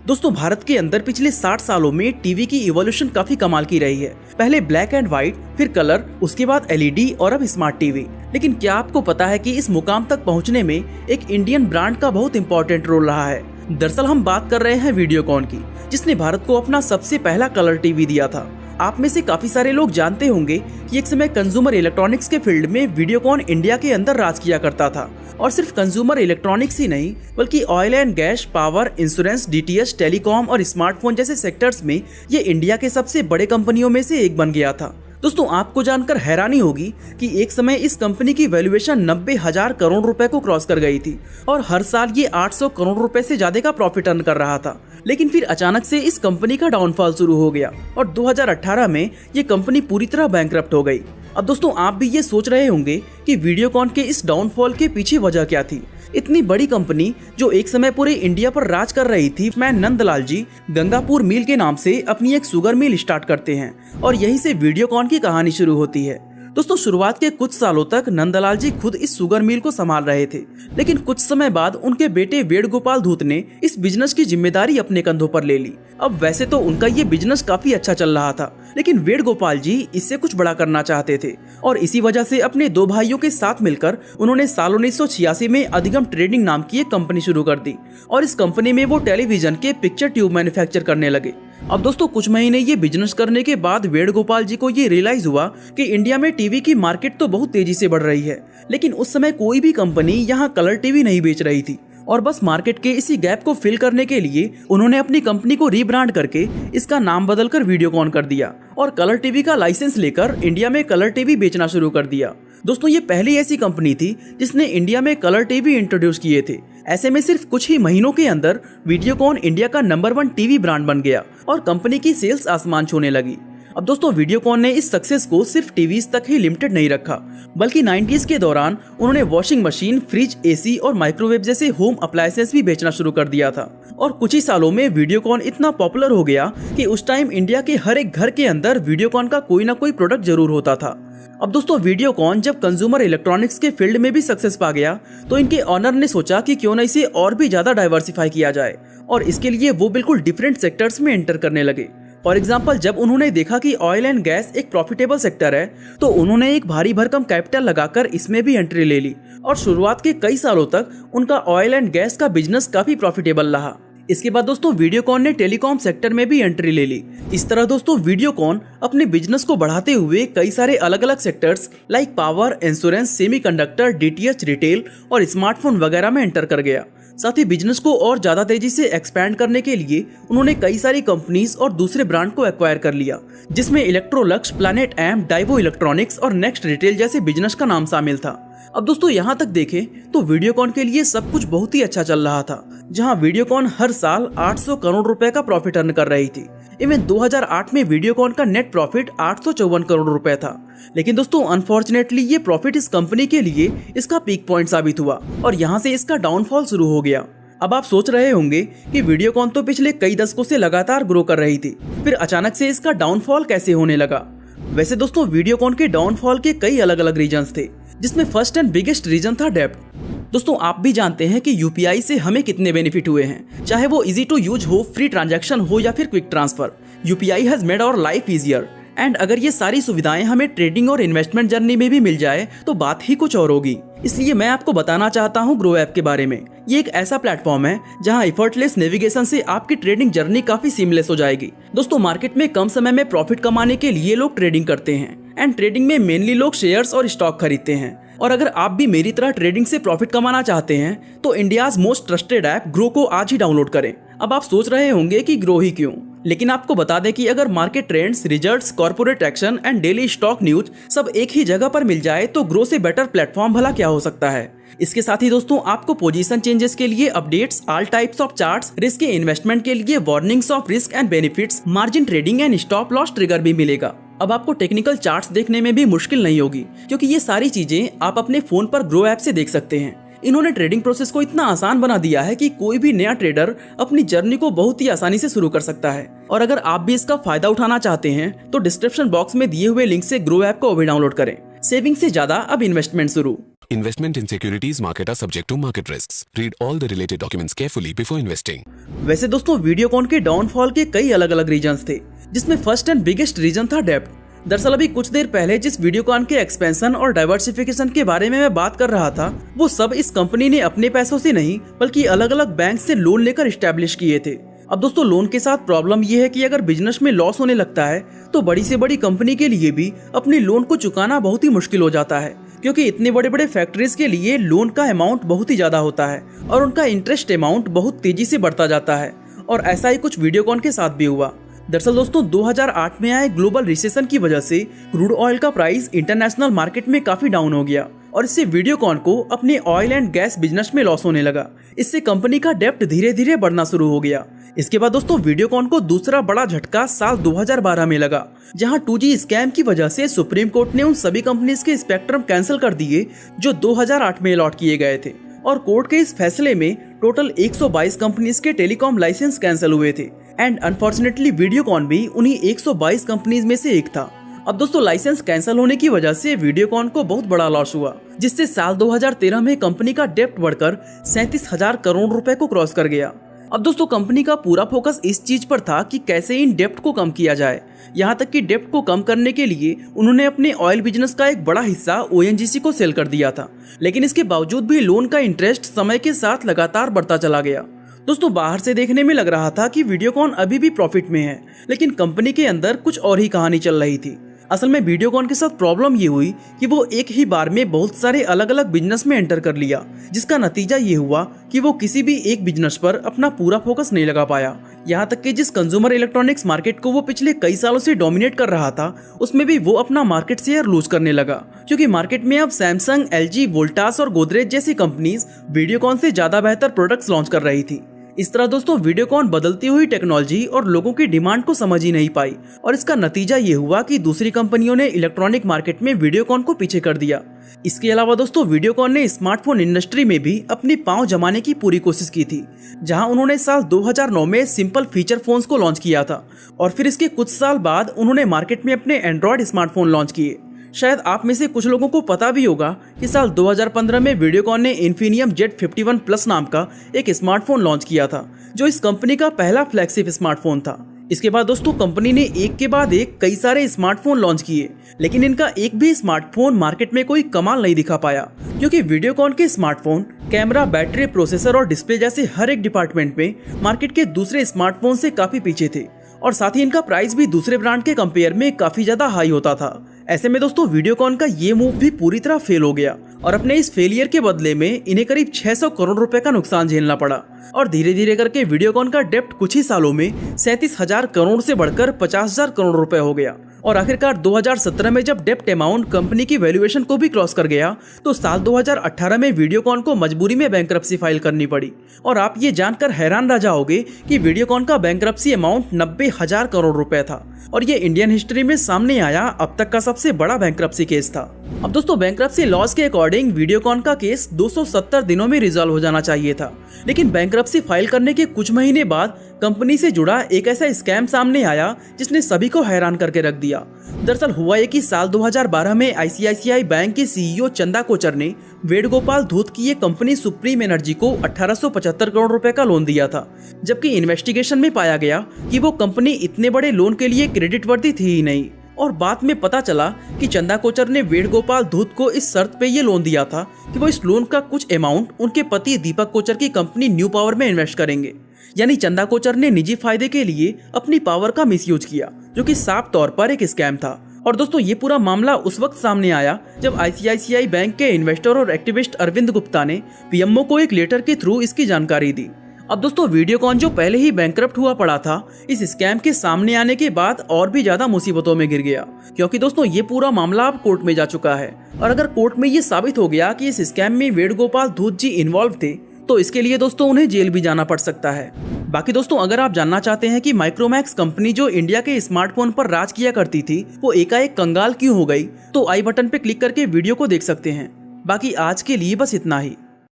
दोस्तों भारत के अंदर पिछले 60 सालों में टीवी की इवोल्यूशन काफी कमाल की रही है। पहले ब्लैक एंड व्हाइट, फिर कलर, उसके बाद एलईडी और अब स्मार्ट टीवी। लेकिन क्या आपको पता है कि इस मुकाम तक पहुंचने में एक इंडियन ब्रांड का बहुत इंपॉर्टेंट रोल रहा है। दरअसल हम बात कर रहे हैं वीडियोकॉन की, जिसने भारत को अपना सबसे पहला कलर टीवी दिया था। आप में से काफी सारे लोग जानते होंगे कि एक समय कंज्यूमर इलेक्ट्रॉनिक्स के फील्ड में वीडियोकॉन इंडिया के अंदर राज किया करता था। और सिर्फ कंज्यूमर इलेक्ट्रॉनिक्स ही नहीं, बल्कि oil and gas, power, insurance, DTH, telecom और स्मार्टफोन जैसे सेक्टर्स में ये इंडिया के सबसे बड़े कंपनियों में से एक बन गया था। दोस्तों आपको जानकर हैरानी होगी कि एक समय इस कंपनी की वैल्यूएशन 90,000 करोड़ रुपए को क्रॉस कर गई थी और हर साल ये 800 करोड़ रुपए से ज्यादा का प्रॉफिट अर्न कर रहा था। लेकिन फिर अचानक से इस कंपनी का डाउनफॉल शुरू हो गया और 2018 में ये कंपनी पूरी तरह बैंकरप्ट हो गई। अब दोस्तों आप भी ये सोच रहे होंगे कि वीडियोकॉन के इस डाउनफॉल के पीछे वजह क्या थी। इतनी बड़ी कंपनी जो एक समय पूरे इंडिया पर राज कर रही थी, मैं नंदलाल जी गंगापुर मिल के नाम से अपनी एक शुगर मिल स्टार्ट करते हैं और यहीं से वीडियोकॉन की कहानी शुरू होती है। दोस्तों शुरुआत के कुछ सालों तक नंदलाल जी खुद इस शुगर मिल को संभाल रहे थे, लेकिन कुछ समय बाद उनके बेटे वेणुगोपाल धूत ने इस बिजनेस की जिम्मेदारी अपने कंधों पर ले ली। अब वैसे तो उनका ये बिजनेस काफी अच्छा चल रहा था, लेकिन वेणुगोपाल जी इससे कुछ बड़ा करना चाहते थे और इसी वजह से अपने दो भाइयों के साथ मिलकर उन्होंने साल 1986 में अधिगम ट्रेडिंग नाम की एक कंपनी शुरू कर दी और इस कंपनी में वो टेलीविजन के पिक्चर ट्यूब मैन्युफैक्चर करने लगे। अब दोस्तों कुछ महीने ये बिजनेस करने के बाद वेणुगोपाल जी को ये रियलाइज हुआ कि इंडिया में टीवी की मार्केट तो बहुत तेजी से बढ़ रही है, लेकिन उस समय कोई भी कंपनी यहाँ कलर टीवी नहीं बेच रही थी और बस मार्केट के इसी गैप को फिल करने के लिए उन्होंने अपनी कंपनी को रीब्रांड करके इसका नाम बदलकर वीडियोकॉन कर दिया और कलर टीवी का लाइसेंस लेकर इंडिया में कलर टीवी बेचना शुरू कर दिया। दोस्तों ये पहली ऐसी कंपनी थी जिसने इंडिया में कलर टीवी इंट्रोड्यूस किए थे। ऐसे में सिर्फ कुछ ही महीनों के अंदर वीडियोकॉन इंडिया का नंबर 1 टीवी ब्रांड बन गया और कंपनी की सेल्स आसमान छूने लगी। अब दोस्तों वीडियोकॉन ने इस सक्सेस को सिर्फ टीवीज तक ही लिमिटेड नहीं रखा, बल्कि 90s के दौरान उन्होंने वॉशिंग मशीन, फ्रिज, एसी और माइक्रोवेव जैसे होम अप्लायंसेस भी बेचना शुरू कर दिया था। और कुछ ही सालों में वीडियोकॉन इतना पॉपुलर हो गया कि उस टाइम इंडिया के हर एक घर के अंदर वीडियोकॉन का कोई ना कोई प्रोडक्ट जरूर होता था। अब दोस्तों वीडियोकॉन जब कंज्यूमर इलेक्ट्रॉनिक्स के फील्ड में भी सक्सेस पा गया तो इनके ऑनर ने सोचा कि क्यों न इसे और भी ज्यादा डाइवर्सिफाई किया जाए और इसके लिए वो बिल्कुल डिफरेंट सेक्टर्स में एंटर करने लगे। फॉर एग्जाम्पल जब उन्होंने देखा कि ऑयल एंड गैस एक प्रॉफिटेबल सेक्टर है तो उन्होंने एक भारी भरकम कैपिटल लगाकर इसमें भी एंट्री ले ली और शुरुआत के कई सालों तक उनका ऑयल एंड गैस का बिजनेस काफी प्रॉफिटेबल रहा। इसके बाद दोस्तों वीडियोकॉन ने टेलीकॉम सेक्टर में भी एंट्री ले ली। इस तरह दोस्तों वीडियोकॉन अपने बिजनेस को बढ़ाते हुए कई सारे अलग अलग sectors like power, insurance, semiconductor, DTH, retail और स्मार्टफोन वगैरह में एंटर कर गया। साथ ही बिजनेस को और ज्यादा तेजी से एक्सपैंड करने के लिए उन्होंने कई सारी कंपनीज और दूसरे ब्रांड को एक्वायर कर लिया, जिसमें Electrolux, Planet M, Daewoo electronics और नेक्स्ट रिटेल जैसे बिजनेस का नाम शामिल था। अब दोस्तों यहाँ तक देखें तो वीडियोकॉन के लिए सब कुछ बहुत ही अच्छा चल रहा था, जहाँ वीडियोकॉन हर साल 800 करोड़ रुपए का प्रॉफिट अर्न कर रही थी। इवन 2008 में वीडियोकॉन का नेट प्रॉफिट 854 करोड़ रुपए था। लेकिन दोस्तों अनफॉर्चुनेटली ये प्रॉफिट इस कंपनी के लिए इसका पीक पॉइंट साबित हुआ और यहाँ से इसका डाउनफॉल शुरू हो गया। अब आप सोच रहे होंगे कि वीडियोकॉन तो पिछले कई दशकों से लगातार ग्रो कर रही थी, फिर अचानक से इसका डाउनफॉल कैसे होने लगा। वैसे दोस्तों वीडियोकॉन के डाउनफॉल के कई अलग अलग रीजंस थे, जिसमें फर्स्ट एंड बिगेस्ट रीजन था डेब्ट। दोस्तों आप भी जानते हैं कि यूपीआई से हमें कितने बेनिफिट हुए हैं, चाहे वो इजी टू यूज हो, फ्री ट्रांजैक्शन हो या फिर quick transfer. UPI has made our life easier and अगर ये सारी सुविधाएं हमें ट्रेडिंग और इन्वेस्टमेंट जर्नी में भी मिल जाए तो बात ही कुछ और होगी। इसलिए मैं आपको बताना चाहता हूँ ग्रो ऐप के बारे में। ये एक ऐसा प्लेटफॉर्म है जहाँ एफर्टलेस नेविगेशन से आपकी ट्रेडिंग जर्नी काफी सीमलेस हो जाएगी। दोस्तों मार्केट में कम समय में प्रॉफिट कमाने के लिए लोग ट्रेडिंग करते हैं एंड ट्रेडिंग में मेनली लोग शेयर्स और स्टॉक खरीदते हैं। और अगर आप भी मेरी तरह ट्रेडिंग से प्रॉफिट कमाना चाहते हैं तो India's most trusted app grow को आज ही डाउनलोड करें। अब आप सोच रहे होंगे कि ग्रो ही क्यों, लेकिन आपको बता दें कि अगर market trends, results, corporate action and daily stock news सब एक ही जगह पर मिल जाए तो ग्रो से बेटर प्लेटफॉर्म भला क्या हो सकता है। इसके साथ ही दोस्तों आपको पोजीशन चेंजेस के लिए updates, all types of charts, risk के इन्वेस्टमेंट के लिए warnings of risk and benefits, margin trading and stop loss trigger भी मिलेगा। अब आपको टेक्निकल चार्ट्स देखने में भी मुश्किल नहीं होगी, क्योंकि ये सारी चीजें आप अपने फोन पर ग्रो ऐप से देख सकते हैं। इन्होंने ट्रेडिंग प्रोसेस को इतना आसान बना दिया है कि कोई भी नया ट्रेडर अपनी जर्नी को बहुत ही आसानी से शुरू कर सकता है। और अगर आप भी इसका फायदा उठाना चाहते हैं तो डिस्क्रिप्शन बॉक्स में दिए हुए लिंक से ग्रो ऐप को अभी डाउनलोड करें। सेविंग से ज्यादा अब इन्वेस्टमेंट शुरू। Investment in securities market are subject to market risks. Read all the related documents carefully before investing. वैसे दोस्तों वीडियोकॉन के डाउनफॉल के कई अलग अलग रीजंस थे, जिसमें फर्स्ट एंड बिगेस्ट रीजन था डेब्ट। दरअसल अभी कुछ देर पहले जिस वीडियोकॉन के एक्सपेंशन और डाइवर्सिफिकेशन के बारे में मैं बात कर रहा था, वो सब इस कंपनी ने अपने पैसों से नहीं बल्कि अलग अलग बैंक से लोन लेकर स्टैब्लिश किए थे। अब दोस्तों लोन के साथ प्रॉब्लम ये है कि अगर बिजनेस में लॉस होने लगता है तो बड़ी से बड़ी कंपनी के लिए भी अपने लोन को चुकाना बहुत ही मुश्किल हो जाता है, क्योंकि इतने बड़े बड़े फैक्ट्रीज के लिए लोन का अमाउंट बहुत ही ज्यादा होता है और उनका इंटरेस्ट अमाउंट बहुत तेजी से बढ़ता जाता है। और ऐसा ही कुछ वीडियोकॉन के साथ भी हुआ। दरअसल दोस्तों 2008 में आए ग्लोबल रिसेशन की वजह से क्रूड ऑयल का प्राइस इंटरनेशनल मार्केट में काफी डाउन हो गया और इससे वीडियोकॉन को अपने ऑयल एंड गैस बिजनेस में लॉस होने लगा। इससे कंपनी का डेब्ट धीरे धीरे बढ़ना शुरू हो गया। इसके बाद दोस्तों वीडियोकॉन को दूसरा बड़ा झटका साल 2012 में लगा, जहां 2G स्कैम की वजह से सुप्रीम कोर्ट ने उन सभी कंपनीज के स्पेक्ट्रम कैंसिल कर दिए जो 2008 में अलॉट किए गए थे। और कोर्ट के इस फैसले में टोटल 122 कंपनीज के टेलीकॉम लाइसेंस कैंसिल हुए थे एंड अनफॉर्चुनेटली वीडियोकॉन भी उन्हीं 122 कंपनीज में से एक था। अब दोस्तों लाइसेंस कैंसिल होने की वजह से वीडियोकॉन को बहुत बड़ा लॉस हुआ, जिससे साल 2013 में कंपनी का डेब्ट बढ़कर 37,000 करोड़ रुपए को क्रॉस कर गया। अब दोस्तों कंपनी का पूरा फोकस इस चीज पर था कि कैसे इन डेब्ट को कम किया जाए। यहाँ तक कि डेब्ट को कम करने के लिए उन्होंने अपने ऑयल बिजनेस का एक बड़ा हिस्सा ONGC को सेल कर दिया था, लेकिन इसके बावजूद भी लोन का इंटरेस्ट समय के साथ लगातार बढ़ता चला गया। दोस्तों बाहर से देखने में लग रहा था कि वीडियोकॉन अभी भी प्रॉफिट में है, लेकिन कंपनी के अंदर कुछ और ही कहानी चल रही थी। असल में वीडियोकॉन के साथ प्रॉब्लम ये हुई कि वो एक ही बार में बहुत सारे अलग अलग बिजनेस में एंटर कर लिया, जिसका नतीजा ये हुआ कि वो किसी भी एक बिजनेस पर अपना पूरा फोकस नहीं लगा पाया। यहाँ तक कि जिस कंज्यूमर इलेक्ट्रॉनिक्स मार्केट को वो पिछले कई सालों से डोमिनेट कर रहा था, उसमें भी वो अपना मार्केट शेयर लूज करने लगा, क्योंकि मार्केट में अब सैमसंग, LG, वोल्टास और गोदरेज जैसी कंपनीज वीडियोकॉन से ज्यादा बेहतर प्रोडक्ट्स लॉन्च कर रही थी। इस तरह दोस्तों वीडियोकॉन बदलती हुई टेक्नोलॉजी और लोगों की डिमांड को समझ ही नहीं पाई और इसका नतीजा ये हुआ कि दूसरी कंपनियों ने इलेक्ट्रॉनिक मार्केट में वीडियोकॉन को पीछे कर दिया। इसके अलावा दोस्तों वीडियोकॉन ने स्मार्टफोन इंडस्ट्री में भी अपनी पांव जमाने की पूरी कोशिश की थी, जहां उन्होंने साल 2009 में सिंपल फीचर फोन्स को लॉन्च किया था और फिर इसके कुछ साल बाद उन्होंने मार्केट में अपने एंड्रॉयड स्मार्टफोन लॉन्च किए। शायद आप में से कुछ लोगों को पता भी होगा कि साल 2015 में वीडियोकॉन ने इन्फिनियम Z51 प्लस नाम का एक स्मार्टफोन लॉन्च किया था, जो इस कंपनी का पहला फ्लैगशिप स्मार्टफोन था। इसके बाद दोस्तों कंपनी ने एक के बाद एक कई सारे स्मार्टफोन लॉन्च किए, लेकिन इनका एक भी स्मार्टफोन मार्केट में कोई कमाल नहीं दिखा पाया, क्योंकि वीडियोकॉन के स्मार्टफोन कैमरा, बैटरी, प्रोसेसर और डिस्प्ले जैसे हर एक डिपार्टमेंट में मार्केट के दूसरे स्मार्टफोन से काफी पीछे थे और साथ ही इनका प्राइस भी दूसरे ब्रांड के कंपेयर में काफी ज्यादा हाई होता था। ऐसे में दोस्तों वीडियोकॉन का ये मूव भी पूरी तरह फेल हो गया और अपने इस फेलियर के बदले में इन्हें करीब 600 करोड़ रुपए का नुकसान झेलना पड़ा और धीरे धीरे करके वीडियोकॉन का डेब्ट कुछ ही सालों में 37,000 करोड़ से बढ़कर 50,000 करोड़ रुपए हो गया। और आखिरकार 2017 में जब डेब्ट अमाउंट कंपनी की वैल्यूएशन को भी क्रॉस कर गया तो साल 2018 में वीडियोकॉन को मजबूरी में बैंकरप्सी फाइल करनी पड़ी। और आप ये जानकर हैरान रह जाओगे कि वीडियोकॉन का बैंकरप्सी अमाउंट 90,000 करोड़ रुपए था और ये इंडियन हिस्ट्री में सामने आया अब तक का सबसे बड़ा बैंकरप्सी केस था। अब दोस्तों बैंकरप्सी लॉज के अकॉर्डिंग वीडियोकॉन का केस 270 दिनों में रिजॉल्व हो जाना चाहिए था, लेकिन बैंकरप्सी फाइल करने के कुछ महीने बाद कंपनी से जुड़ा एक ऐसा स्कैम सामने आया जिसने सभी को हैरान करके रख दिया। दरअसल हुआ ये कि साल 2012 में ICICI बैंक के CEO चंदा कोचर ने वेणुगोपाल धूत की ये कंपनी सुप्रीम एनर्जी को 1875 करोड़ रुपए का लोन दिया था, जबकि इन्वेस्टिगेशन में पाया गया कि वो कंपनी इतने बड़े लोन के लिए क्रेडिट वर्दी थी ही नहीं। और बाद में पता चला कि चंदा कोचर ने वेणुगोपाल धूत को इस शर्त पे ये लोन दिया था कि वो इस लोन का कुछ अमाउंट उनके पति दीपक कोचर की कंपनी न्यू पावर में इन्वेस्ट करेंगे। यानी चंदा कोचर ने निजी फायदे के लिए अपनी पावर का मिसयूज किया, जो कि साफ तौर पर एक स्कैम था। और दोस्तों ये पूरा मामला उस वक्त सामने आया जब ICICI बैंक के इन्वेस्टर और एक्टिविस्ट अरविंद गुप्ता ने PMO को एक लेटर के थ्रू इसकी जानकारी दी। अब दोस्तों वीडियोकॉन जो पहले ही बैंकरप्ट हुआ पड़ा था, इस स्कैम के सामने आने के बाद और भी ज्यादा मुसीबतों में गिर गया, क्योंकि दोस्तों ये पूरा मामला अब कोर्ट में जा चुका है और अगर कोर्ट में ये साबित हो गया कि इस स्कैम में वेणुगोपाल धूत जी इन्वॉल्व थे तो इसके लिए दोस्तों उन्हें जेल भी जाना पड़ सकता है। बाकी दोस्तों अगर आप जानना चाहते हैं कि माइक्रोमैक्स कंपनी जो इंडिया के स्मार्टफोन पर राज किया करती थी वो एकाएक कंगाल क्यों हो गई, तो आई बटन पे क्लिक करके वीडियो को देख सकते हैं। बाकी आज के लिए बस इतना ही।